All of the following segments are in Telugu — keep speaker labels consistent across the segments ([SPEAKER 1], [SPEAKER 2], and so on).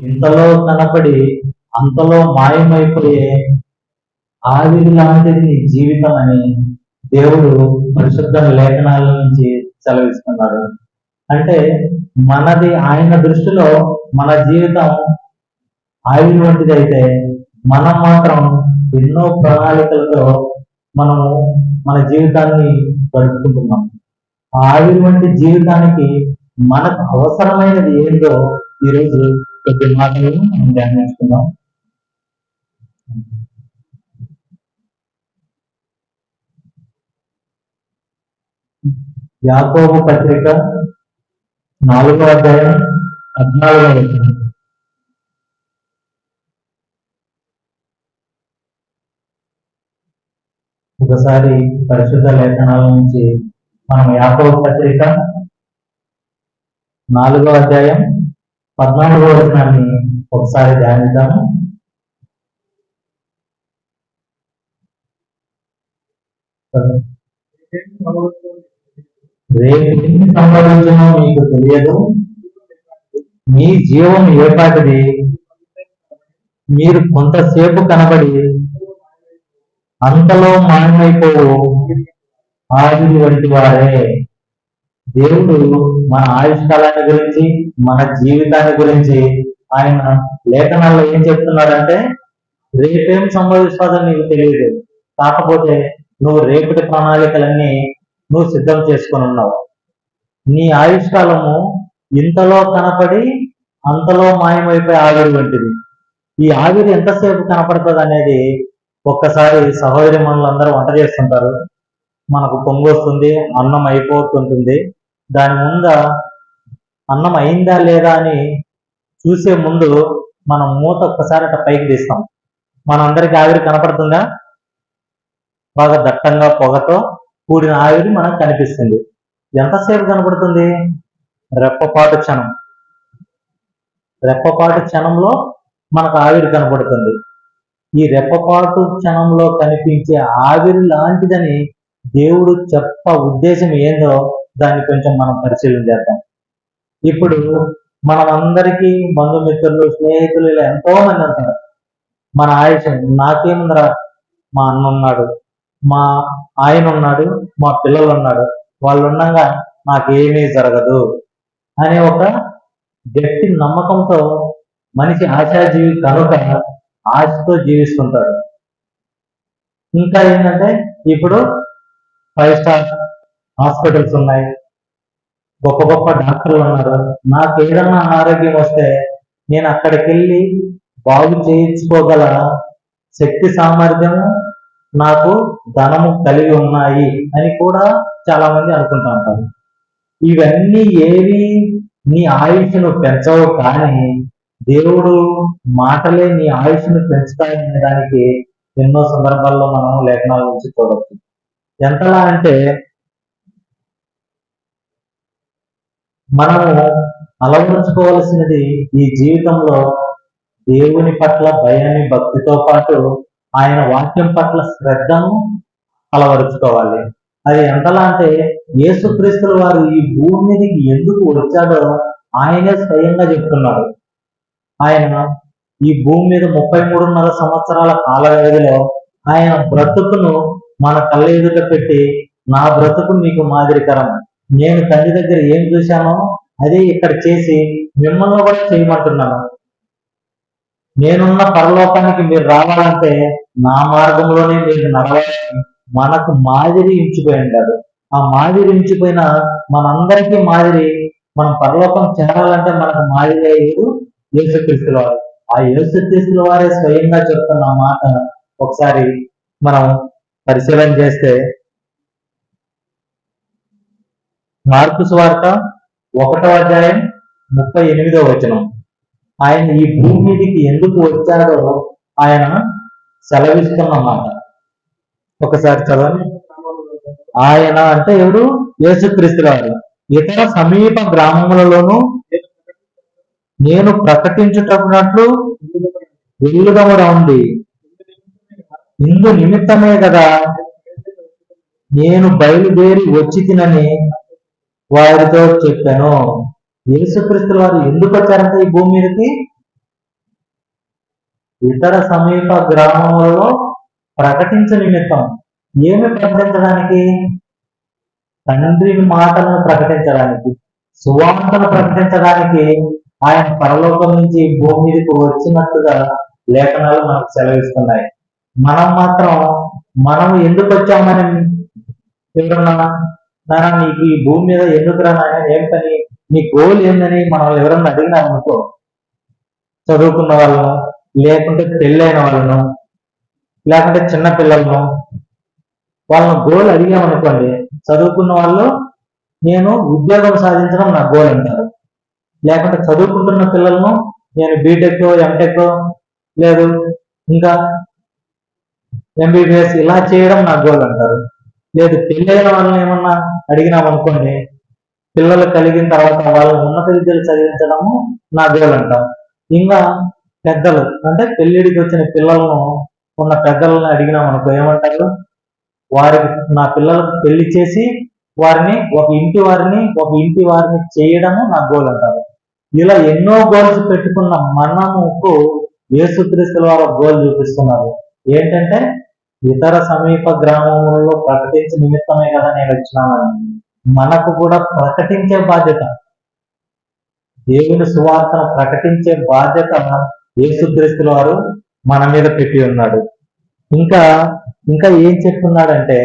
[SPEAKER 1] ఇంతలో కనపడి అంతలో మాయమైపోయే ఆవిరి లాంటిది నీ జీవితం అని దేవుడు పరిశుద్ధ లేఖనాల నుంచి సెలవిస్తున్నాడు. అంటే మనది ఆయన దృష్టిలో మన జీవితం ఆవిరి వంటిది అయితే, మనం మాత్రం ఎన్నో ప్రణాళికలతో మనము మన జీవితాన్ని గడుపుకుంటున్నాం. ఆ ఆవిరి వంటి జీవితానికి మనకు అవసరమైనది ఏంటో ఈరోజు కొద్ది మాటలు మనం ధ్యానించుకుందాం. యాకోబు పత్రిక 4వ అధ్యాయం 14వ వచనం. ఒకసారి పరిశుద్ధ లేఖనాల నుంచి మనం యాకోబు పత్రిక 4వ అధ్యాయం 14వ వచనాన్ని ఒకసారి ధ్యానిద్దాము. రేపు ఎన్ని సంభవించినో మీకు తెలియదు, మీ జీవం ఏపాటిది, మీరు కొంతసేపు కనబడి అంతలో మాయమైపోవు ఆవిరి వంటి వారే. దేవుడు మన ఆయుష్కాలాన్ని గురించి, మన జీవితాన్ని గురించి ఆయన లేఖనాల్లో ఏం చెప్తున్నాడంటే, రేపేం సంభవిస్తుందో నీకు తెలియదు, కాకపోతే నువ్వు రేపటి ప్రణాళికలన్నీ నువ్వు సిద్ధం చేసుకొని ఉన్నావు. నీ ఆయుష్కాలము ఇంతలో కనపడి అంతలో మాయమైపోయే ఆవిరి వంటిది. ఈ ఆవిరి ఎంతసేపు కనపడుతుంది అనేది ఒక్కసారి సహోదరి మనులందరూ వంట చేస్తుంటారు, మనకు పొంగు వస్తుంది, అన్నం అయిపోతుంటుంది. దాని ముందు అన్నం అయిందా లేదా అని చూసే ముందు మనం మూత ఒక్కసారి అట్లా పైకి తీస్తాం. మనందరికీ ఆవిరి కనపడుతుందా? బాగా దట్టంగా పొగతో కూడిన ఆవిరి మనకు కనిపిస్తుంది. ఎంతసేపు కనపడుతుంది? రెప్పపాటు క్షణం. రెప్పపాటు క్షణంలో మనకు ఆవిరి కనపడుతుంది. ఈ రెప్పపాటు క్షణంలో కనిపించే ఆవిరి లాంటిదని దేవుడు ఉద్దేశం ఏందో దాన్ని కొంచెం మనం పరిశీలన చేద్దాం. ఇప్పుడు మనం అందరికీ బంధుమిత్రులు, స్నేహితులు ఇలా ఎంతో మంది ఉంటారు. మన ఆయుష్ నాకేముందరా, మా అన్న ఉన్నాడు, మా ఆయన ఉన్నాడు, మా పిల్లలు ఉన్నాడు, వాళ్ళు ఉండగా నాకేమీ జరగదు అనే ఒక గట్టి నమ్మకంతో మనిషి ఆశాజీవి కనుక ఆశతో జీవిస్తుంటాడు. ఇంకా ఏంటంటే ఇప్పుడు 5 స్టార్ హాస్పిటల్స్ ఉన్నాయి, గొప్ప గొప్ప డాక్టర్లు ఉన్నారు. నాకు ఏదన్నా అనారోగ్యం వస్తే నేను అక్కడికి వెళ్ళి బాగు చేయించుకోగల శక్తి సామర్థ్యము, నాకు ధనము కలిగి ఉన్నాయి అని కూడా చాలా మంది అనుకుంటా ఉంటారు. ఇవన్నీ ఏవి నీ ఆయుష్ను పెంచవు, కానీ దేవుడు మాటలే నీ ఆయుష్ను పెంచుతాయనే దానికి ఎన్నో సందర్భాల్లో మనం లేఖనాల నుంచి చూడవచ్చు. ఎంతలా అంటే మనము అలవరుచుకోవాల్సినది ఈ జీవితంలో దేవుని పట్ల భయాన్ని, భక్తితో పాటు ఆయన వాక్యం పట్ల శ్రద్ధను అలవరుచుకోవాలి. అది ఎంతలా అంటే యేసుక్రీస్తుల వారు ఈ భూమి మీదకి ఎందుకు వచ్చాడో ఆయనే స్వయంగా చెప్తున్నాడు. ఆయన ఈ భూమి మీద 33.5 సంవత్సరాల కాల వ్యవధిలో ఆయన బ్రతుకును మన కళ్ళ ఎదుట పెట్టి, నా బ్రతుకు మీకు మాదిరికరం, నేను తండ్రి దగ్గర ఏం చూశానో అదే ఇక్కడ చేసి మిమ్మల్ని కూడా చేయమంటున్నాను, నేనున్న పరలోకానికి మీరు రావాలంటే నా మార్గంలోనే మీరు నడవాలని మనకు మాదిరి ఇచ్చిపోయి ఉంటాడు. ఆ మాదిరి ఇచ్చిపోయిన మనందరికీ మాదిరి, మనం పరలోకం చేరాలంటే మనకు మాదిరి అయ్యేది యేసుక్రీస్తుల వారు. ఆ యేసుక్రీస్తుల వారే స్వయంగా చెప్తున్న మాట ఒకసారి మనం పరిశీలన చేస్తే, మార్కు సువార్త 1వ అధ్యాయం 38వ వచనం. ఆయన ఈ భూమి మీదకి ఎందుకు వచ్చాడో ఆయన సెలవిస్తున్న మాట ఒకసారి చదవండి. ఆయన అంటే ఎవరు? యేసుక్రీస్తుల వారు. ఇతర సమీప గ్రామములలోనూ నేను ప్రకటించుటప్పుడు వెలుగుదముగా ఉంది, ఇందు నిమిత్తమే కదా నేను బయలుదేరి వచ్చి తినని వారితో చెప్పాను. యేసుక్రీస్తుల వారు ఎందుకు వచ్చారంటే ఈ భూమి మీదకి ఇతర సమీప గ్రామములలో ప్రకటించు నిమిత్తం. ఏమి ప్రకటించడానికి? తండ్రి మాటలను ప్రకటించడానికి, సువార్తను ప్రకటించడానికి ఆయన పరలోకం నుంచి భూమి మీదకి వచ్చినట్టుగా లేఖనాలు మనకు సెలవిస్తున్నాయి. మనం మాత్రం మనం ఎందుకు వచ్చామని ఎవరన్నా నాన్న నీకు ఈ భూమి మీద ఎందుకు రా నాయన, ఏం పని, నీ గోల్ ఏందని మనల్ని ఎవరన్నా అడిగినారనుకో, చదువుకున్న వాళ్ళను, లేకుంటే పెళ్ళైన వాళ్ళను, లేకుంటే చిన్న పిల్లలను, వాళ్ళని గోల్ అడిగామనుకోండి, చదువుకున్న వాళ్ళు నేను ఉద్యోగం సాధించడం నా గోల్ అంటారు. లేకుంటే చదువుకుంటున్న పిల్లలను నేను బీటెక్, ఎంటెక్, లేదు ఇంకా ఎంబీబీఎస్ ఇలా చేయడం నా గోల్ అంటారు. లేదు పెళ్ళైన వాళ్ళని ఏమన్నా అడిగినామనుకోండి, పిల్లలు కలిగిన తర్వాత వాళ్ళని ఉన్నత విద్యలు చదివించడము నా గోల్ అంటాం. ఇంకా పెద్దలు అంటే పెళ్ళిడికి వచ్చిన పిల్లలను ఉన్న పెద్దలను అడిగినామనుకో ఏమంటారు, వారికి నా పిల్లలకు పెళ్లి చేసి వారిని ఒక ఇంటి వారిని చేయడము నా గోల్ అంటారు. ఇలా ఎన్నో గోల్స్ పెట్టుకున్న మనముకు యేసుక్రీస్తుల వారు గోల్ చూపిస్తున్నారు. ఏంటంటే ఇతర సమీప గ్రామములలో ప్రకటించే నిమిత్తమే కదా నేను వచ్చినానని. మనకు కూడా ప్రకటించే బాధ్యత, దేవుని సువార్తను ప్రకటించే బాధ్యత యేసుక్రీస్తుల వారు మన మీద పెట్టి ఉన్నాడు. ఇంకా ఇంకా ఏం చెప్తున్నాడంటే,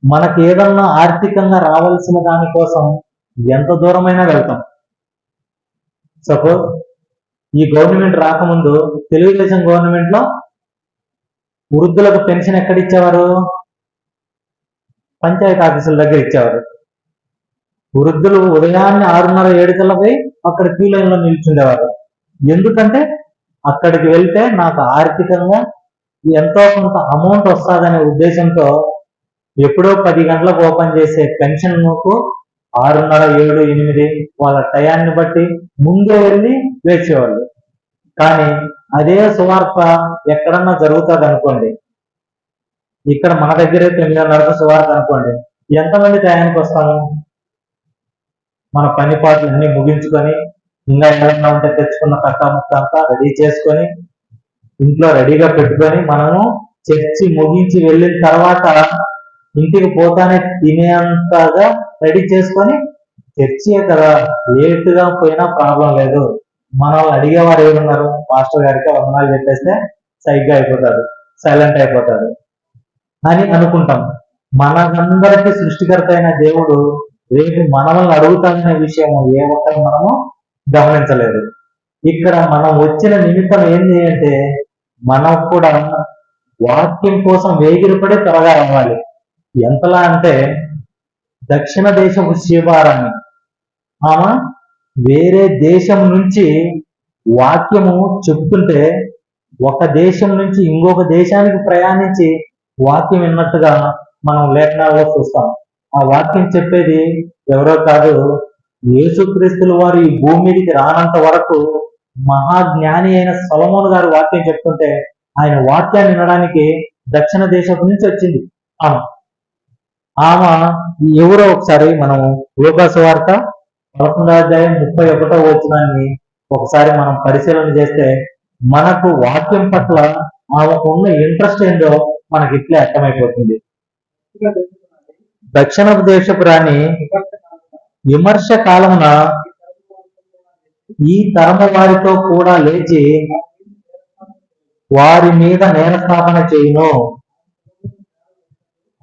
[SPEAKER 1] మనకు ఏదన్నా ఆర్థికంగా రావాల్సిన దానికోసం ఎంత దూరమైనా వెళ్తాం. సపోజ్ ఈ గవర్నమెంట్ రాకముందు తెలుగుదేశం గవర్నమెంట్ లో వృద్ధులకు పెన్షన్ ఎక్కడ ఇచ్చేవారు? పంచాయతీ ఆఫీసుల దగ్గర ఇచ్చేవారు. వృద్ధులు ఉదయాన్నే 6:30, 7 కల్లా పోయి అక్కడ క్యూ లైన్ లో నిల్చుండేవారు. ఎందుకంటే అక్కడికి వెళ్తే నాకు ఆర్థికంగా ఎంతో కొంత అమౌంట్ వస్తుందనే ఉద్దేశంతో ఎప్పుడో 10 గంటలకు ఓపెన్ చేసే పెన్షన్ కు 6:30, 7, 8 వాళ్ళ టయాన్ని బట్టి ముందే వెళ్ళి వేసేవాళ్ళు. కానీ అదే సువార్త ఎక్కడన్నా జరుగుతుంది అనుకోండి, ఇక్కడ మన దగ్గరే 9:30 సువార్త అనుకోండి, ఎంతమంది టయానికి వస్తాము? మన పని పాటలు అన్ని ముగించుకొని ఇంకా ఏదన్నా ఉంటే తెచ్చుకున్న కట్టాముక్క అంతా రెడీ చేసుకొని ఇంట్లో రెడీగా పెట్టుకొని మనము చర్చి ముగించి వెళ్ళిన తర్వాత ఇంటికి పోతానే తినేంతగా రెడీ చేసుకొని, చర్చే కదా లేటుగా పోయినా ప్రాబ్లం లేదు, మనల్ని అడిగేవారు ఎవరున్నారు? మాస్టర్ గారికి వందనాలు చెప్పేస్తే సైగ్గా అయిపోతాడు, సైలెంట్ అయిపోతాడు అని అనుకుంటాం. మనందరికీ సృష్టికర్త అయిన దేవుడు రేపు మనల్ని అడుగుతాడనే విషయం ఏ ఒక్కరు మనము గమనించలేదు. ఇక్కడ మనం వచ్చిన నిమిత్తం ఏంటి అంటే, మనం కూడా వాక్యం కోసం వేగిరపడి త్వరగా రావాలి. ఎంతలా అంటే దక్షిణ దేశపు శివారాన్ని ఆమె వేరే దేశం నుంచి వాక్యము చెప్తుంటే ఒక దేశం నుంచి ఇంకొక దేశానికి ప్రయాణించి వాక్యం విన్నట్టుగా మనం లేఖనాల్లో చూస్తాం. ఆ వాక్యం చెప్పేది ఎవరో కాదు, యేసుక్రీస్తుల వారు ఈ భూమి మీదకి రానంత వరకు మహాజ్ఞాని అయిన సొలొమోను గారు వాక్యం చెప్తుంటే ఆయన వాక్యాన్ని వినడానికి దక్షిణ దేశం నుంచి వచ్చింది ఆమె ఎవరో ఒకసారి మనం లూకా సువార్త 11వ అధ్యాయం 31వ వచనాన్ని ఒకసారి మనం పరిశీలన చేస్తే మనకు వాక్యం పట్ల ఆమెకు ఉన్న ఇంట్రెస్ట్ ఏందో మనకి ఇట్లే అర్థమైపోతుంది. దక్షిణ దేశపు రాణి విమర్శ కాలమున ఈ తరము వారితో కూడా లేచి వారి మీద నేరస్థాపన చేయును.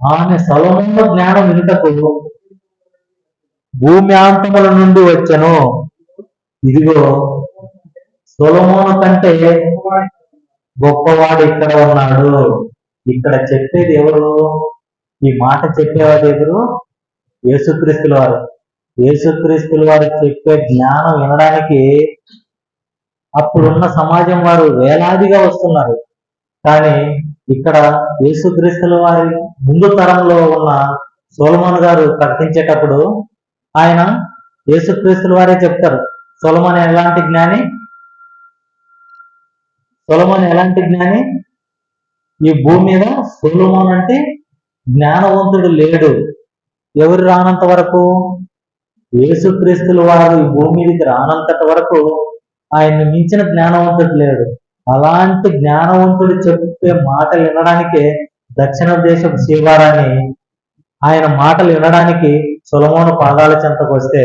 [SPEAKER 1] ఆమె సొలొమోను జ్ఞానం వినుటకు భూమ్యాంతముల నుండి వచ్చెను. ఇదిగో సొలొమోను కంటే గొప్పవాడు ఇక్కడ ఉన్నాడు. ఇక్కడ చెప్పేది ఎవరు? ఈ మాట చెప్పేవాడు ఎవరు? యేసుక్రీస్తుల వారు. యేసుక్రీస్తుల వారు చెప్పే జ్ఞానం వినడానికి అప్పుడున్న సమాజం వారు వేలాదిగా వస్తున్నారు. కానీ ఇక్కడ యేసుక్రీస్తుల వారి ముందు తరంలో ఉన్న సొలొమోను గారు ప్రకటించేటప్పుడు ఆయన యేసుక్రీస్తుల వారే చెప్తారు, సొలొమోను ఎలాంటి జ్ఞాని? సొలొమోను ఎలాంటి జ్ఞాని? ఈ భూమి మీద సొలొమోను అంటే జ్ఞానవంతుడు లేడు. ఎవరు రానంత వరకు? యేసుక్రీస్తుల వారు ఈ భూమి మీదకి రానంతటి వరకు ఆయన్ని మించిన జ్ఞానవంతుడు లేడు. అలాంటి జ్ఞానవంతుడు చెప్పే మాటలు వినడానికే దక్షిణ దేశపు శ్రీవారాన్ని ఆయన మాటలు వినడానికి సొలొమోను పాదాల చెంతకు వస్తే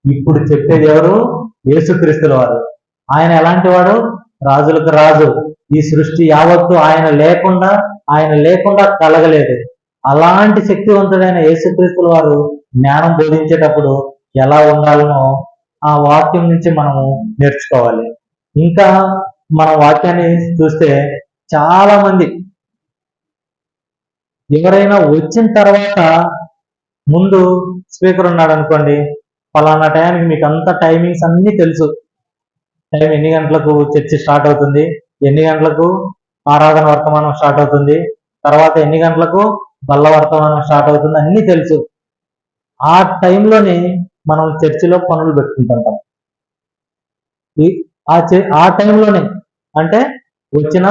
[SPEAKER 1] ఇప్పుడు చెప్పేది ఎవరు? యేసుక్రీస్తుల వారు. ఆయన ఎలాంటి వాడు? రాజులకు రాజు. ఈ సృష్టి యావత్తు ఆయన లేకుండా కలగలేదు. అలాంటి శక్తివంతుడైన యేసుక్రీస్తుల వారు జ్ఞానం బోధించేటప్పుడు ఎలా ఉండాలనో ఆ వాక్యం నుంచి మనము నేర్చుకోవాలి. ఇంకా మన వాక్యాన్ని చూస్తే చాలా మంది ఎవరైనా వచ్చిన తర్వాత ముందు స్పీకర్ ఉన్నాడు అనుకోండి, ఫలానా టైంకి మీకు అంత టైమింగ్స్ అన్నీ తెలుసు. టైం ఎన్ని గంటలకు చర్చి స్టార్ట్ అవుతుంది, ఎన్ని గంటలకు ఆరాధన వర్తమానం స్టార్ట్ అవుతుంది, తర్వాత ఎన్ని గంటలకు బల్ల వర్తమానం స్టార్ట్ అవుతుంది, అన్నీ తెలుసు. ఆ టైంలోనే మనం చర్చిలో పనులు పెట్టుకుంటుంటాం. ఆ టైంలోనే అంటే వచ్చిన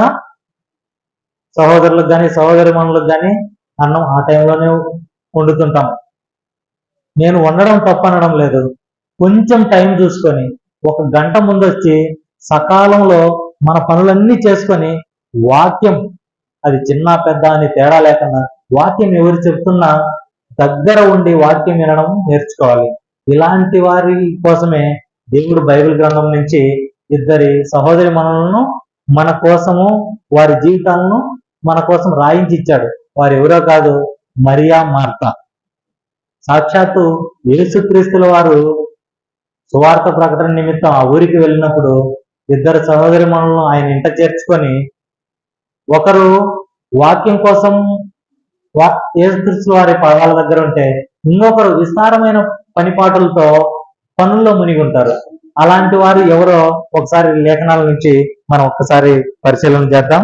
[SPEAKER 1] సహోదరులకు కానీ సహోదరిమణులకు కానీ అన్నం ఆ టైంలోనే వండుతుంటాం. నేను వండడం తప్పనడం లేదు. కొంచెం టైం చూసుకొని 1 గంట ముందు వచ్చి సకాలంలో మన పనులన్నీ చేసుకొని వాక్యం, అది చిన్న పెద్ద అని తేడా లేకుండా వాక్యం ఎవరు చెప్తున్నా దగ్గర ఉండి వాక్యం వినడం నేర్చుకోవాలి. ఇలాంటి వారి కోసమే దేవుడు బైబిల్ గ్రంథం నుంచి 2 సహోదరి మనులను మన కోసము, వారి జీవితాలను మన కోసం రాయించి ఇచ్చాడు. వారు ఎవరో కాదు, మరియా మార్తా. సాక్షాత్తు యేసుక్రీస్తుల వారు సువార్త ప్రకటన నిమిత్తం ఆ ఊరికి వెళ్ళినప్పుడు 2 సహోదరి మనులను ఆయన ఇంట చేర్చుకొని, ఒకరు వాక్యం కోసం యేసుక్రీస్తు వారి పాదాల దగ్గర ఉంటే, ఇంకొకరు విస్తారమైన పనిపాటులతో పనుల్లో మునిగి ఉంటారు. అలాంటి వారు ఎవరో ఒకసారి లేఖనాల నుంచి మనం ఒక్కసారి పరిశీలన చేద్దాం.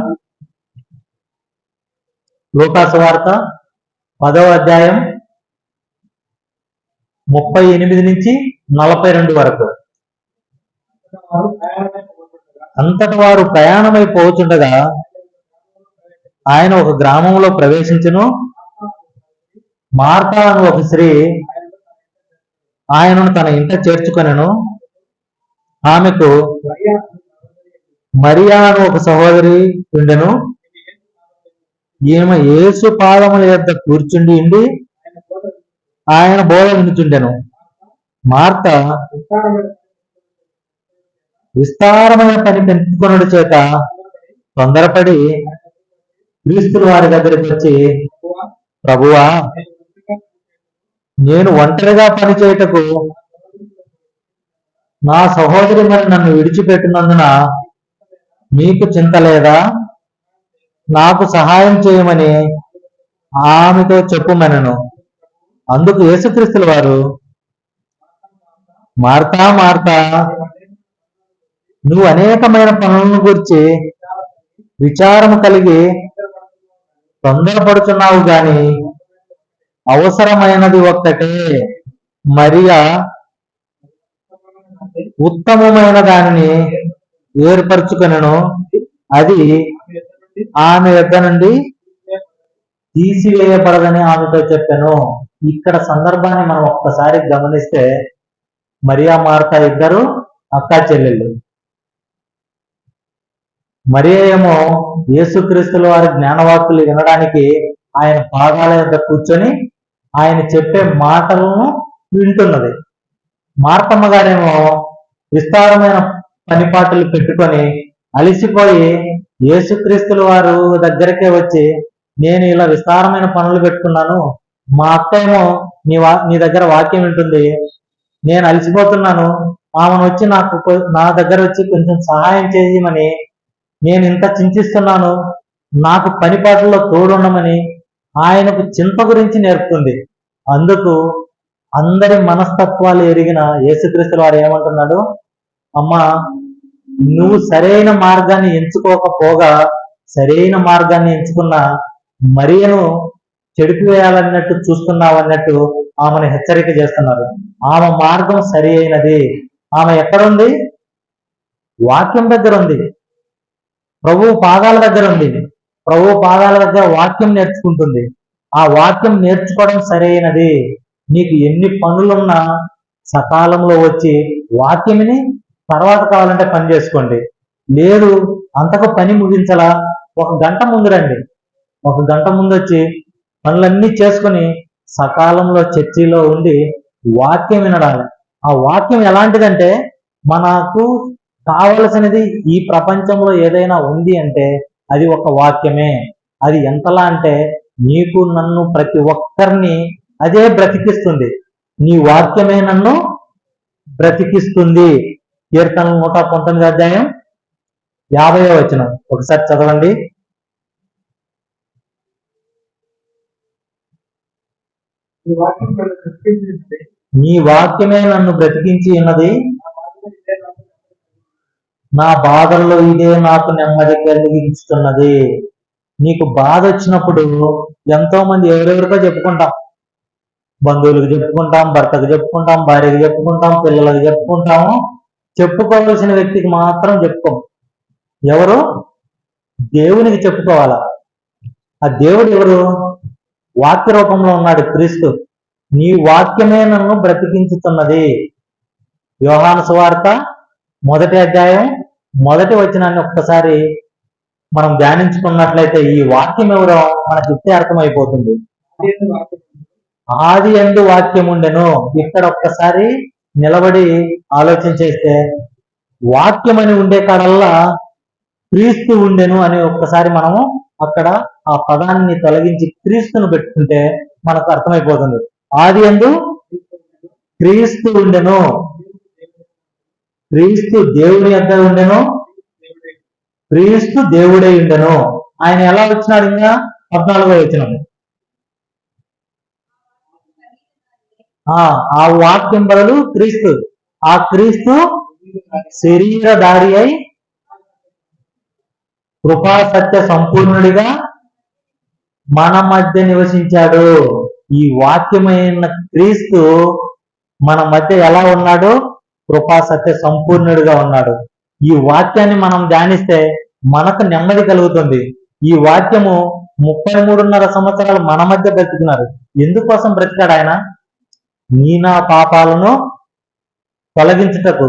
[SPEAKER 1] లూకా సువార్త 10వ అధ్యాయం 38 నుంచి 42 వరకు. అంతటి వారు ప్రయాణమైపోతుండగా ఆయన ఒక గ్రామంలో ప్రవేశించును. మార్తా అను ఒక స్త్రీ ఆయనను తన ఇంట చేర్చుకొనెను. ఆమెకు మరియా అను ఒక సహోదరి ఉండెను. ఈమె యేసు పాదముల యొద్ద కూర్చుండి ఉండి ఆయన బోధ వినుచుండెను. మార్త విస్తారమైన పని పెంచుకొనుట చేత తొందరపడి క్రీస్తుల వారి దగ్గరికి వచ్చి, ప్రభువా, నేను ఒంటరిగా పని చేయుటకు నా సహోదరి మరి నన్ను విడిచిపెట్టినందున మీకు చింత లేదా? నాకు సహాయం చేయమని ఆమెతో చెప్పుమనెను. అందుకు యేసుక్రీస్తుల వారు, మార్తా మార్తా, నువ్వు అనేకమైన పనులను గురించి విచారము కలిగి తొందరపడుతున్నావు గాని అవసరమైనది ఒక్కటే. మరియా ఉత్తమమైన దానిని ఏర్పరచుకొనెను, అది ఆమె యొద్ద నుండి తీసివేయబడదని ఆమెతో చెప్పాను. ఇక్కడ సందర్భాన్ని మనం ఒక్కసారి గమనిస్తే, మరియా మార్తా ఇద్దరు అక్కా చెల్లెళ్ళు. మరియా ఏమో యేసుక్రీస్తుల వారి జ్ఞానవాక్కులు వినడానికి ఆయన పాదాల యొద్ద కూర్చొని ఆయన చెప్పే మాటలను వింటున్నది. మార్తమ్మ గారేమో విస్తారమైన పనిపాటలు పెట్టుకొని అలిసిపోయి యేసుక్రీస్తుల వారు దగ్గరకే వచ్చి, నేను ఇలా విస్తారమైన పనులు పెట్టుకున్నాను, మా అక్క ఏమో నీ దగ్గర వాక్యం వింటుంది, నేను అలసిపోతున్నాను, ఆమెను వచ్చి నా దగ్గర వచ్చి కొంచెం సహాయం చేయమని నేను ఇంత చింతిస్తున్నాను, నాకు పనిపాట్లలో తోడుండమని ఆయనకు చింత గురించి నేర్పుతుంది. అందుకు అందరి మనస్తత్వాలు ఎరిగిన యేసుక్రీస్తుల వారు ఏమంటున్నాడు, అమ్మా, నువ్వు సరైన మార్గాన్ని ఎంచుకోకపోగా సరైన మార్గాన్ని ఎంచుకున్న మరియను చెడిపివేయాలన్నట్టు చూస్తున్నావు అన్నట్టు ఆమెను హెచ్చరిక చేస్తున్నారు. ఆమె మార్గం సరి అయినది. ఆమె ఎక్కడుంది? వాక్యం దగ్గర ఉంది. ప్రభువు పాదాల దగ్గర ఉంది. ప్రభువు పాదాల దగ్గర వాక్యం నేర్చుకుంటుంది. ఆ వాక్యం నేర్చుకోవడం సరైనది. నీకు ఎన్ని పనులున్నా సకాలంలో వచ్చి వాక్యమిని తర్వాత కావాలంటే పని చేసుకోండి. లేదు అంతకు పని ముగించలా, 1 గంట ముందు రండి. 1 గంట ముందు వచ్చి పనులన్నీ చేసుకొని సకాలంలో చర్చిలో ఉండి వాక్యం వినడాలి. ఆ వాక్యం ఎలాంటిదంటే, మనకు కావలసినది ఈ ప్రపంచంలో ఏదైనా ఉంది అంటే అది ఒక వాక్యమే. అది ఎంతలా అంటే నీకు నన్ను ప్రతి ఒక్కరిని అదే బ్రతికిస్తుంది. నీ వాక్యమే నన్ను బ్రతికిస్తుంది. కీర్తనలు 119 అధ్యాయం 50వ వచనం ఒకసారి చదవండి. నీ వాక్యమే నన్ను బ్రతికించి ఉన్నది, నా బాధల్లో ఇదే నాకు నెమ్మది కలిగించుతున్నది. నీకు బాధ వచ్చినప్పుడు ఎంతో మంది ఎవరెవరికో చెప్పుకుంటాం. బంధువులకు చెప్పుకుంటాం, భర్తకు చెప్పుకుంటాం, భార్యకు చెప్పుకుంటాం, పిల్లలకు చెప్పుకుంటాము. చెప్పుకోవాల్సిన వ్యక్తికి మాత్రం చెప్పుకోం. ఎవరు? దేవునికి చెప్పుకోవాలా. ఆ దేవుడు ఎవరు? వాక్య రూపంలో ఉన్నాడు క్రీస్తు. నీ వాక్యమే నన్ను బ్రతికించుతున్నది. యోహాను సువార్త 1వ అధ్యాయం 1వ వచనాన్ని ఒక్కసారి మనం ధ్యానించుకున్నట్లయితే ఈ వాక్యం ఎవరో మనకి ఇట్టే అర్థమైపోతుంది. ఆది యందు వాక్యం ఉండెను. ఇక్కడ ఒక్కసారి నిలబడి ఆలోచన చేస్తే వాక్యం అని ఉండే కాడల్లా క్రీస్తు ఉండెను అని ఒక్కసారి మనము అక్కడ ఆ పదాన్ని తొలగించి క్రీస్తును పెట్టుకుంటే మనకు అర్థమైపోతుంది. ఆది యందు క్రీస్తు ఉండెను. క్రీస్తు దేవుని యొద్ద ఉండెను. క్రీస్తు దేవుడై ఉండెను. ఆయన ఎలా వచ్చినాడు? ఇంకా 14వ వచనం. ఆ వాక్యం బదులు క్రీస్తు. ఆ క్రీస్తు శరీరధారి అయి కృపా సత్య సంపూర్ణుడిగా మన మధ్య నివసించాడు. ఈ వాక్యమైన క్రీస్తు మన మధ్య ఎలా ఉన్నాడు? కృపా సత్య సంపూర్ణుడిగా ఉన్నాడు. ఈ వాక్యాన్ని మనం ధ్యానిస్తే మనకు నెమ్మది కలుగుతుంది. ఈ వాక్యము 33.5 సంవత్సరాలు మన మధ్య బ్రతికినారు. ఎందుకోసం బ్రతికాడు ఆయన? నీ నా పాపాలను తొలగించుటకు.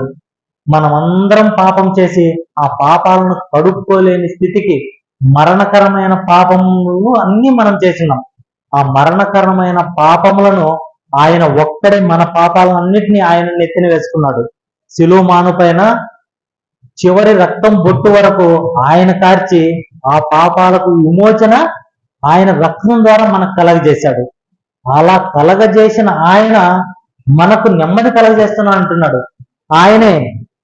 [SPEAKER 1] మనమందరం పాపం చేసి ఆ పాపాలను కడుక్కోలేని స్థితికి, మరణకరమైన పాపములు అన్ని మనం చేసినాం. ఆ మరణకరమైన పాపములను ఆయన ఒక్కడే, మన పాపాలన్నిటినీ ఆయన నెత్తిన వేసుకున్నాడు. శిలువ మానుపైన చివరి రక్తం బొట్టు వరకు ఆయన కార్చి ఆ పాపాలకు విమోచన ఆయన రక్తం ద్వారా మనకు కలగజేశాడు. అలా కలగజేసిన ఆయన మనకు నెమ్మది కలగజేస్తున్నా అంటున్నాడు. ఆయనే,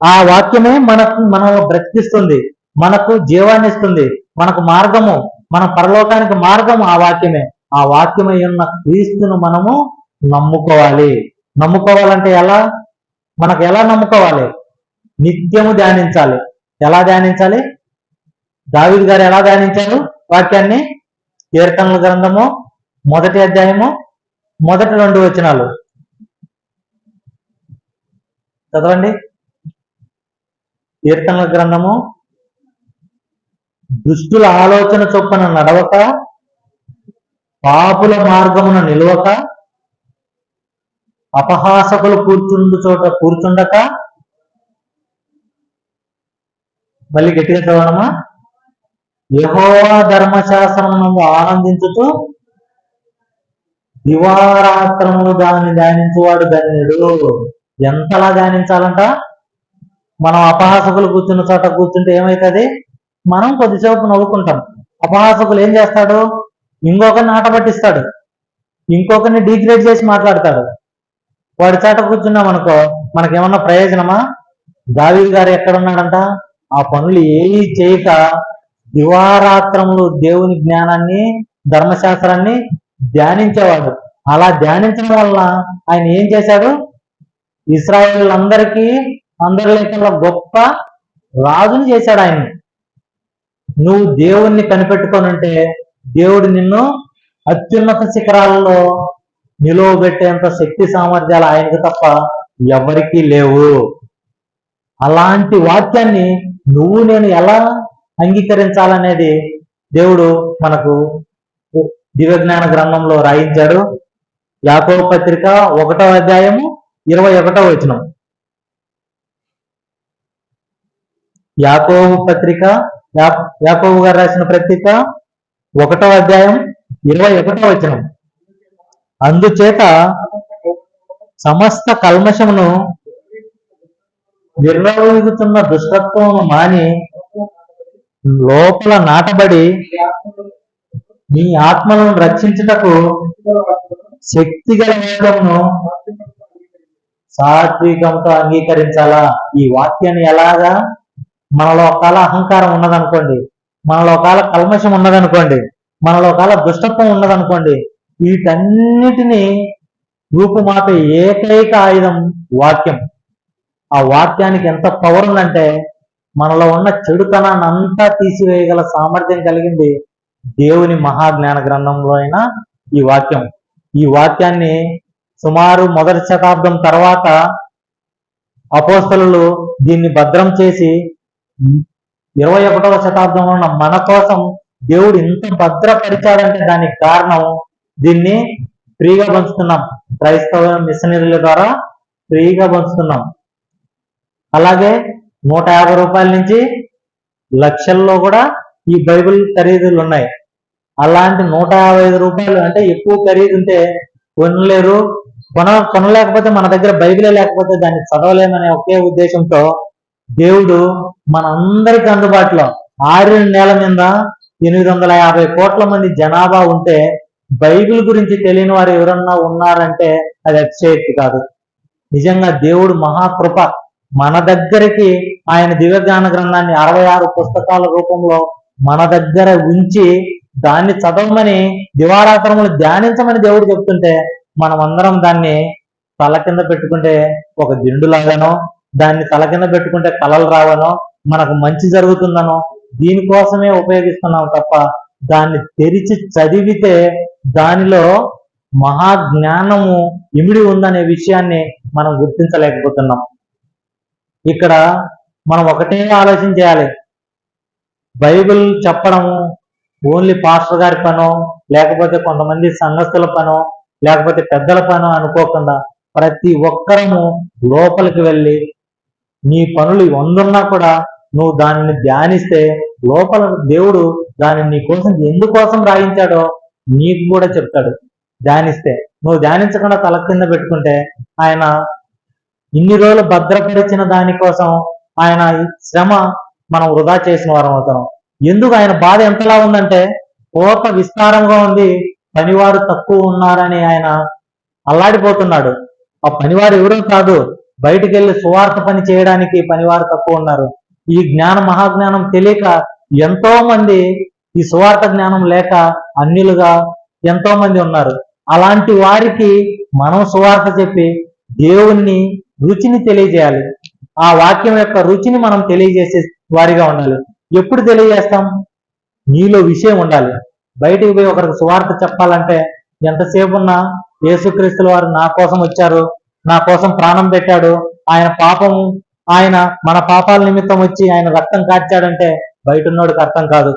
[SPEAKER 1] ఆ వాక్యమే మనల్ని బ్రతికిస్తుంది, మనకు జీవాన్ని ఇస్తుంది, మనకు మార్గము, మన పరలోకానికి మార్గము ఆ వాక్యమే. ఆ వాక్యమై ఉన్న క్రీస్తును మనము నమ్ముకోవాలి. నమ్ముకోవాలంటే ఎలా? మనకు ఎలా నమ్ముకోవాలి? నిత్యము ధ్యానించాలి. ఎలా ధ్యానించాలి? దావీదు గారు ఎలా ధ్యానించారు వాక్యాన్ని? కీర్తనల గ్రంథము 1వ అధ్యాయము 1-2 వచనాలు చదవండి. కీర్తనల గ్రంథము, దుష్టుల ఆలోచన చొప్పున నడవక, పాపుల మార్గమున నిలవక, అపహాసకులు కూర్చుండు చోట కూర్చుండక, మళ్ళీ గట్టిగా చదవడమా, యెహోవా ధర్మశాస్త్రమునందు ఆనందించుతూ దివారాత్రములు దాన్ని ధ్యానించువాడు ధన్యుడు. ఎంతలా ధ్యానించాలంట? మనం అపహాసకులు కూర్చున్న చోట కూర్చుంటే ఏమవుతుంది? మనం కొద్దిసేపు నవ్వుకుంటాం. అపహాసకులు ఏం చేస్తాడు? ఇంకొకరిని ఆట పట్టిస్తాడు, ఇంకొకరిని డిగ్రేడ్ చేసి మాట్లాడతాడు. వాడి చాట కూర్చున్నాం అనుకో, మనకేమన్నా ప్రయోజనమా? దావీదు గారు ఎక్కడున్నాడంట? ఆ పనులు ఏవి చేయక దివారాత్రములు దేవుని జ్ఞానాన్ని, ధర్మశాస్త్రాన్ని ధ్యానించేవాడు. అలా ధ్యానించడం వల్ల ఆయన ఏం చేశాడు? ఇశ్రాయేలులందరికీ అందరి లేఖల్లో గొప్ప రాజుని చేశాడు ఆయన. నువ్వు దేవుణ్ణి కనిపెట్టుకోనంటే దేవుడు నిన్ను అత్యున్నత శిఖరాలలో నిలువబెట్టేంత శక్తి సామర్థ్యాలు ఆయనకు తప్ప ఎవరికీ లేవు. అలాంటి వాక్యాన్ని నువ్వు నేను ఎలా అంగీకరించాలనేది దేవుడు మనకు దివ్యజ్ఞాన గ్రంథంలో రాయించాడు. యాకోబు పత్రిక 1వ అధ్యాయము 21వ వచనం. యాకోబు పత్రిక, యాకోబు గారు రాసిన పత్రిక 1వ అధ్యాయం 21వ వచనం. అందుచేత సమస్త కల్మషమును విర్రవీగుతున్న దుష్టత్వమును మాని లోపల నాటబడి మీ ఆత్మలను రక్షించుటకు శక్తిగల వేదమును సాత్వికంతో అంగీకరించాలా. ఈ వాక్యాన్ని ఎలాగా, మనలో ఒకవేళ అహంకారం ఉన్నదనుకోండి, మనలో ఒకవేళ కల్మషం ఉన్నదనుకోండి, మనలో ఒకవేళ దుష్టత్వం ఉన్నదనుకోండి, వీటన్నిటినీ రూపుమాపే ఏకైక ఆయుధం వాక్యం. ఆ వాక్యానికి ఎంత పవర్ ఉందంటే మనలో ఉన్న చెడుతనాన్ని అంతా తీసివేయగల సామర్థ్యం కలిగింది దేవుని మహాజ్ఞాన గ్రంథంలో అయిన ఈ వాక్యం. ఈ వాక్యాన్ని సుమారు 1వ శతాబ్దం తర్వాత అపోస్తలులు దీన్ని భద్రం చేసి 21వ శతాబ్దంలో ఉన్న మన కోసం దేవుడు ఇంత భద్రపరిచాడంటే దానికి కారణం, దీన్ని ఫ్రీగా పంచుతున్నాం, క్రైస్తవ మిషనరీల ద్వారా ఫ్రీగా పంచుతున్నాం. అలాగే 150 రూపాయల నుంచి లక్షల్లో కూడా ఈ బైబిల్ ఖరీదులు ఉన్నాయి. అలాంటి 155 రూపాయలు అంటే ఎక్కువ ఖరీదు ఉంటే కొనలేరు, కొనలేకపోతే మన దగ్గర బైబిలే లేకపోతే దాన్ని చదవలేమనే ఒకే ఉద్దేశంతో దేవుడు మన అందరికి అందుబాటులో 6 నేల మీద 850 కోట్ల మంది జనాభా ఉంటే బైబిల్ గురించి తెలియని వారు ఎవరన్నా ఉన్నారంటే అది అతిశయోక్తి కాదు. నిజంగా దేవుడు మహాకృప మన దగ్గరికి ఆయన దివ్యజ్ఞాన గ్రంథాన్ని 66 పుస్తకాల రూపంలో మన దగ్గర ఉంచి దాన్ని చదవమని దివారాత్రములు ధ్యానించమని దేవుడు చెప్తుంటే మనం అందరం దాన్ని తల కింద పెట్టుకుంటే ఒక దిండులాగానో, దాన్ని తల కింద పెట్టుకుంటే కలలు రావనో, మనకు మంచి జరుగుతుందనో దీనికోసమే ఉపయోగిస్తున్నాం తప్ప దాన్ని తెరిచి చదివితే దానిలో మహాజ్ఞానము ఇమిడి ఉందనే విషయాన్ని మనం గుర్తించలేకపోతున్నాం. ఇక్కడ మనం ఒకటే ఆలోచన చేయాలి, బైబిల్ చెప్పడము ఓన్లీ పాస్టర్ గారి పనో, లేకపోతే కొంతమంది సంఘస్థుల పనో, లేకపోతే పెద్దల పనో అనుకోకుండా ప్రతి ఒక్కరము లోపలికి వెళ్ళి నీ పనులు 100 ఉన్నా కూడా నువ్వు దానిని ధ్యానిస్తే లోపల దేవుడు దానిని నీ కోసం ఎందుకోసం రాయించాడో నీకు కూడా చెప్తాడు. ధ్యానిస్తే, నువ్వు ధ్యానించకుండా తల కింద పెట్టుకుంటే ఆయన ఇన్ని రోజులు భద్రపరిచిన దానికోసం ఆయన శ్రమ మనం వృధా చేసిన వారం అవుతాం. ఎందుకు ఆయన బాధ ఎంతలా ఉందంటే కోట విస్తారంగా ఉంది, పనివారు తక్కువ ఉన్నారని ఆయన అల్లాడిపోతున్నాడు. ఆ పనివారు ఎవరో కాదు, బయటికి వెళ్ళి సువార్త పని చేయడానికి పనివారు తక్కువ ఉన్నారు. ఈ మహాజ్ఞానం తెలియక ఎంతో మంది, ఈ సువార్త జ్ఞానం లేక అన్యులుగా ఎంతో మంది ఉన్నారు. అలాంటి వారికి మనం సువార్త చెప్పి దేవుణ్ణి రుచిని తెలియజేయాలి. ఆ వాక్యం యొక్క రుచిని మనం తెలియజేసే వారిగా ఉండాలి. ఎప్పుడు తెలియజేస్తాం? నీలో విషయం ఉండాలి. బయటికి పోయి ఒకరికి సువార్త చెప్పాలంటే ఎంతసేపు ఉన్నా యేసుక్రీస్తుల వారు నా కోసం వచ్చారు, నా కోసం ప్రాణం పెట్టాడు, ఆయన మన పాపాల నిమిత్తం వచ్చి ఆయన రక్తం కార్చాడంటే బయట ఉన్నోడికి అర్థం కాదు.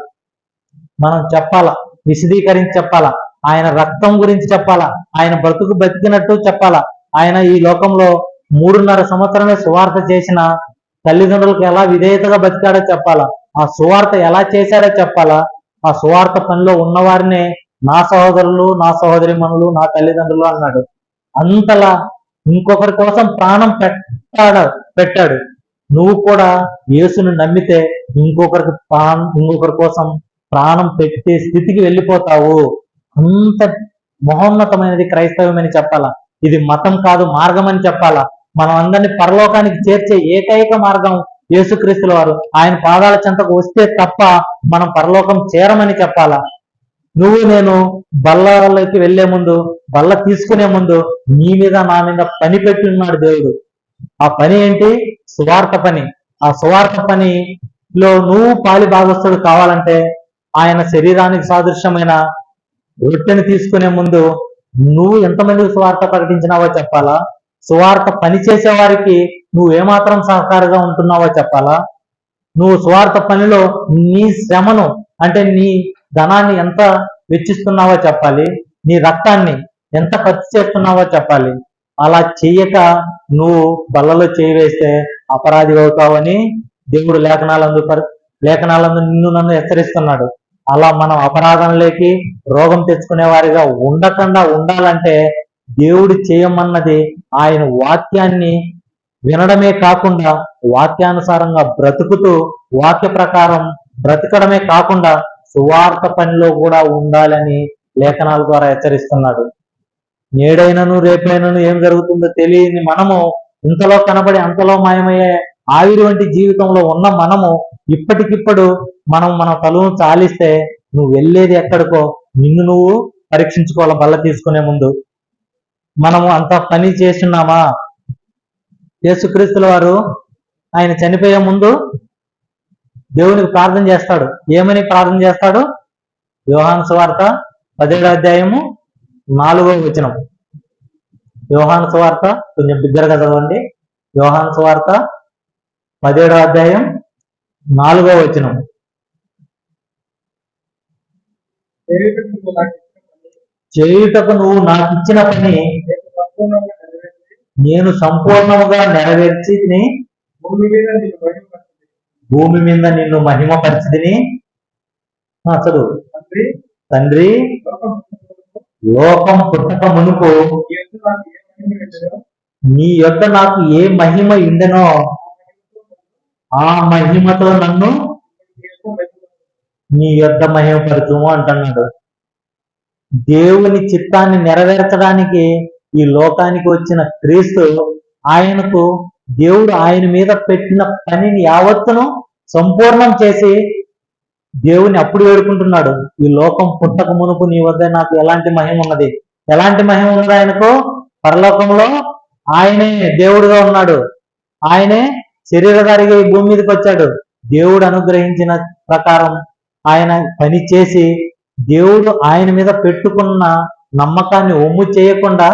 [SPEAKER 1] మనం చెప్పాలా, విశదీకరించి చెప్పాలా, ఆయన రక్తం గురించి చెప్పాలా, ఆయన బతికినట్టు చెప్పాలా. ఆయన ఈ లోకంలో 3.5 సంవత్సరమే సువార్త చేసిన తల్లిదండ్రులకు ఎలా విధేయతగా బతికాడో చెప్పాలా, ఆ సువార్త ఎలా చేశాడో చెప్పాలా. ఆ సువార్త పనిలో ఉన్నవారినే నా సహోదరులు, నా సహోదరిమణులు, నా తల్లిదండ్రులు అన్నాడు. అంతలా ఇంకొకరి కోసం ప్రాణం పెట్టాడు. నువ్వు కూడా యేసుని నమ్మితే ఇంకొకరి కోసం ప్రాణం పెట్టే స్థితికి వెళ్ళిపోతావు. అంత మహోన్నతమైనది క్రైస్తవం అని చెప్పాలా. ఇది మతం కాదు, మార్గం అని చెప్పాలా. మనం అందరినీ పరలోకానికి చేర్చే ఏకైక మార్గం యేసుక్రీస్తుల వారు. ఆయన పాదాల చెంతకు వస్తే తప్ప మనం పరలోకం చేరమని చెప్పాలా. నువ్వు నేను బల్లలోకి వెళ్లే ముందు, బల్ల తీసుకునే ముందు నీ మీద నా మీద పని పెట్టి ఉన్నాడు దేవుడు. ఆ పని ఏంటి? సువార్త పని. ఆ సువార్త పనిలో నువ్వు పాలి భాగస్థుడు కావాలంటే ఆయన శరీరానికి సాదృశ్యమైన రొట్టెని తీసుకునే ముందు నువ్వు ఎంతమందికి సువార్త ప్రకటించినావో చెప్పాలా. సువార్త పని చేసే వారికి నువ్వు ఏమాత్రం సహకారంగా ఉంటున్నావో చెప్పాలా. నువ్వు సువార్త పనిలో నీ శ్రమను, అంటే నీ ధనాన్ని ఎంత వెచ్చిస్తున్నావో చెప్పాలి, నీ రక్తాన్ని ఎంత ఖర్చు చేస్తున్నావో చెప్పాలి. అలా చెయ్యక నువ్వు బల్లలో చేయి వేస్తే అపరాధి అవుతావని దేవుడు లేఖనాలందు నిన్ను నన్ను హెచ్చరిస్తున్నాడు. అలా మనం అపరాధంలోకి రోగం తెచ్చుకునే వారిగా ఉండకుండా ఉండాలంటే దేవుడు చేయమన్నది ఆయన వాక్యాన్ని వినడమే కాకుండా వాక్యానుసారంగా బ్రతుకుతూ వాక్య ప్రకారం బ్రతకడమే కాకుండా సువార్త పనిలో కూడా ఉండాలని లేఖనాల ద్వారా హెచ్చరిస్తున్నాడు. నేడైనను రేపైనను ఏం జరుగుతుందో తెలియని మనము ఇంతలో కనబడి అంతలో మాయమయ్యే ఆవిరి వంటి జీవితంలో ఉన్న మనము ఇప్పటికిప్పుడు మన తలును చాలిస్తే నువ్వు వెళ్ళేది ఎక్కడికో నిన్ను నువ్వు పరీక్షించుకోవాలి. బల్ల తీసుకునే ముందు మనము అంత పని చేస్తున్నామా? యేసుక్రీస్తుల వారు ఆయన చనిపోయే ముందు దేవునికి ప్రార్థన చేస్తాడు. ఏమని ప్రార్థన చేస్తాడు? యోహాను సువార్త 17 అధ్యాయము 4వ వచనం. యోహాను సువార్త కొంచెం బిగ్గరగా చదవండి. యోహాను సువార్త 17 అధ్యాయం 4వ వచనం. చేయుటకు నువ్వు నాకు ఇచ్చిన పని నేను సంపూర్ణముగా నెరవేర్చి భూమి మీద నిన్ను మహిమపరిచితిని. చదువు. తండ్రి, లోకం పుట్టక మునుపు నీ యొద్ద నాకు ఏ మహిమ ఉండెనో ఆ మహిమతో నన్ను నీ యొద్ద మహిమపరచుము అంటున్నాడు. దేవుని చిత్తాన్ని నెరవేర్చడానికి ఈ లోకానికి వచ్చిన క్రీస్తు ఆయనకు దేవుడు ఆయన మీద పెట్టిన పనిని యావత్తును సంపూర్ణం చేసి దేవుని అప్పుడు వేడుకుంటున్నాడు. ఈ లోకం పుట్టక మునుపు నీ వద్ద నాకు ఎలాంటి మహిమ ఉన్నది? ఎలాంటి మహిమ ఉన్నది ఆయనకు? పరలోకంలో ఆయనే దేవుడుగా ఉన్నాడు. ఆయనే శరీరధారిగా ఈ భూమి మీదకి వచ్చాడు. దేవుడు అనుగ్రహించిన ప్రకారం ఆయన పని చేసి దేవుడు ఆయన మీద పెట్టుకున్న నమ్మకాన్ని ఒమ్ము చేయకుండా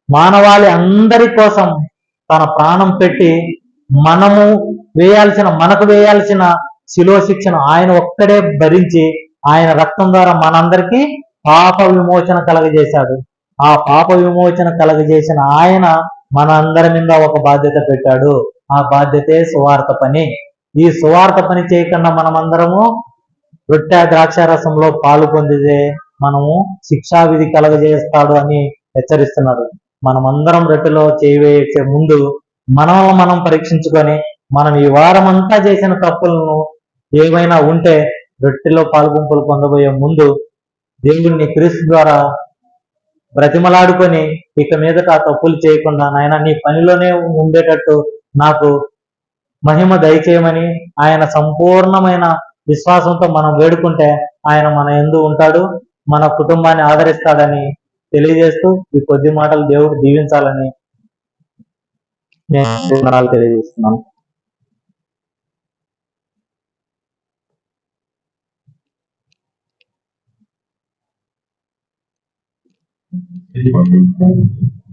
[SPEAKER 1] మానవాళి అందరి కోసం తన ప్రాణం పెట్టి మనకు వేయాల్సిన శిలువ శిక్షను ఆయన ఒక్కడే భరించి ఆయన రక్తం ద్వారా మనందరికీ పాప విమోచన కలగజేశాడు. ఆ పాప విమోచన కలగజేసిన ఆయన మన అందరి మీద ఒక బాధ్యత పెట్టాడు. ఆ బాధ్యతే సువార్త పని. ఈ సువార్త పని చేయకుండా మనమందరము రొట్టె ద్రాక్షారసంలో పాలు పొందితే మనము శిక్షావిధి కలగజేస్తాడు అని హెచ్చరిస్తున్నాడు. మనమందరం రొట్టెలో చేయవేసే ముందు మనం పరీక్షించుకొని మనం ఈ వారం అంతా చేసిన తప్పులను ఏమైనా ఉంటే రొట్టెలో పాలుగుంపులు పొందబోయే ముందు దేవుణ్ణి క్రీస్తు ద్వారా బ్రతిమలాడుకొని ఇక మీదట ఆ తప్పులు చేయకుండా నాయన నీ పనిలోనే ఉండేటట్టు నాకు మహిమ దయచేయమని ఆయన సంపూర్ణమైన విశ్వాసంతో మనం వేడుకుంటే ఆయన మన యందు ఉంటాడు, మన కుటుంబాన్ని ఆదరిస్తాడని తెలియజేస్తూ ఈ కొద్ది మాటలు దేవుడు దీవించాలని నేను తెలియజేస్తున్నాను.